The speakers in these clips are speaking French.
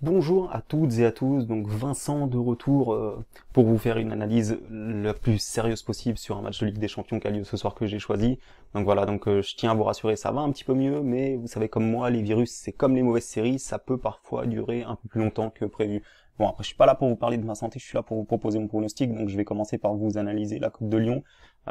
Bonjour à toutes et à tous, donc Vincent de retour pour vous faire une analyse la plus sérieuse possible sur un match de Ligue des Champions qui a lieu ce soir que j'ai choisi. Donc voilà, je tiens à vous rassurer, ça va un petit peu mieux, mais vous savez comme moi, les virus c'est comme les mauvaises séries, ça peut parfois durer un peu plus longtemps que prévu. Bon après je suis pas là pour vous parler de ma santé, je suis là pour vous proposer mon pronostic, donc je vais commencer par vous analyser la Coupe de Lyon.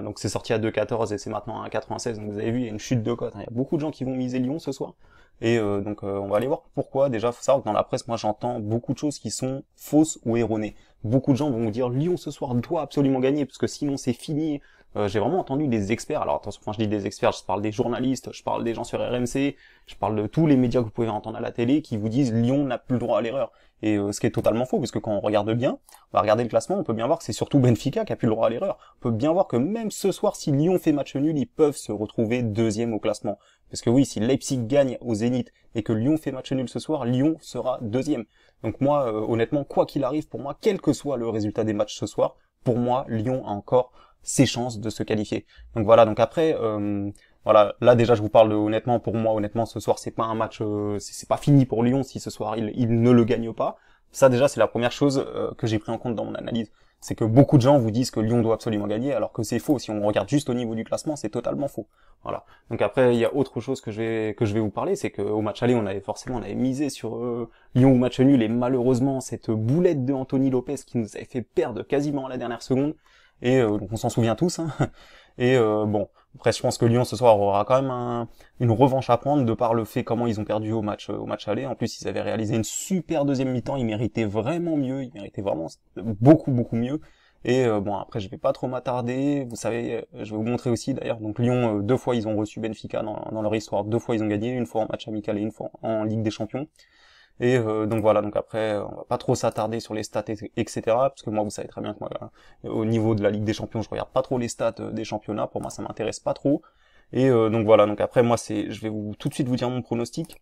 Donc c'est sorti à 2,14 et c'est maintenant à 1,96, donc vous avez vu, il y a une chute de cote, hein. Il y a beaucoup de gens qui vont miser Lyon ce soir. Et on va aller voir pourquoi. Déjà, faut savoir que dans la presse, moi j'entends beaucoup de choses qui sont fausses ou erronées. Beaucoup de gens vont vous dire Lyon ce soir doit absolument gagner parce que sinon c'est fini. J'ai vraiment entendu des experts. Alors attention, quand je dis des experts, je parle des journalistes, je parle des gens sur RMC, je parle de tous les médias que vous pouvez entendre à la télé qui vous disent Lyon n'a plus le droit à l'erreur. Et ce qui est totalement faux, puisque quand on regarde bien, on va regarder le classement, on peut bien voir que c'est surtout Benfica qui a plus le droit à l'erreur. On peut bien voir que même ce soir, si Lyon fait match nul, ils peuvent se retrouver deuxième au classement. Parce que oui, si Leipzig gagne au Zénith et que Lyon fait match nul ce soir, Lyon sera deuxième. Donc moi, honnêtement, quoi qu'il arrive, pour moi, quel que soit le résultat des matchs ce soir, pour moi, Lyon a encore ses chances de se qualifier. Donc voilà, donc après, voilà, là déjà je vous parle honnêtement, pour moi, honnêtement, ce soir c'est pas un match, c'est pas fini pour Lyon si ce soir il ne le gagne pas. Ça déjà c'est la première chose que j'ai pris en compte dans mon analyse. C'est que beaucoup de gens vous disent que Lyon doit absolument gagner, alors que c'est faux. Si on regarde juste au niveau du classement, c'est totalement faux. Voilà. Donc après, il y a autre chose que je vais vous parler, c'est qu'au match aller, on avait misé sur Lyon au match nul, et malheureusement, cette boulette de Anthony Lopez qui nous avait fait perdre quasiment à la dernière seconde, et donc on s'en souvient tous, hein. Et bon, après je pense que Lyon ce soir aura quand même une revanche à prendre de par le fait comment ils ont perdu au match aller. En plus, ils avaient réalisé une super deuxième mi-temps, ils méritaient vraiment mieux, ils méritaient vraiment beaucoup mieux. Et bon, après je vais pas trop m'attarder, vous savez, je vais vous montrer aussi d'ailleurs, donc Lyon, deux fois ils ont reçu Benfica dans leur histoire, deux fois ils ont gagné, une fois en match amical et une fois en Ligue des Champions. Et donc voilà, donc après, on va pas trop s'attarder sur les stats, etc. Parce que moi, vous savez très bien que moi, au niveau de la Ligue des Champions, je regarde pas trop les stats des championnats. Pour moi, ça m'intéresse pas trop. Et donc voilà, donc après, moi, je vais tout de suite vous dire mon pronostic.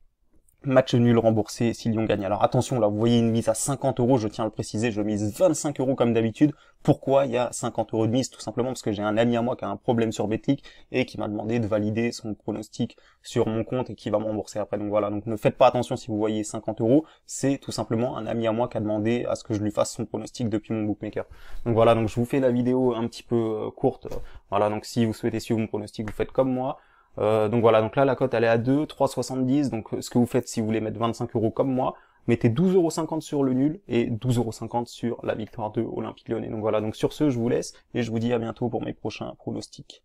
Match nul remboursé si Lyon gagne. Alors attention, là, vous voyez une mise à 50 euros, je tiens à le préciser, je mise 25 euros comme d'habitude. Pourquoi il y a 50 euros de mise? Tout simplement parce que j'ai un ami à moi qui a un problème sur Betclic et qui m'a demandé de valider son pronostic sur mon compte et qui va me rembourser après. Donc voilà, donc ne faites pas attention si vous voyez 50 euros, c'est tout simplement un ami à moi qui a demandé à ce que je lui fasse son pronostic depuis mon bookmaker. Donc voilà, donc je vous fais la vidéo un petit peu courte. Voilà, donc si vous souhaitez suivre mon pronostic, vous faites comme moi. Donc voilà, donc là la cote elle est à 2, 3,70, donc ce que vous faites si vous voulez mettre 25 euros comme moi, mettez 12,50 € sur le nul et 12,50 € sur la victoire de Olympique Lyonnais. Donc voilà, donc sur ce je vous laisse et je vous dis à bientôt pour mes prochains pronostics.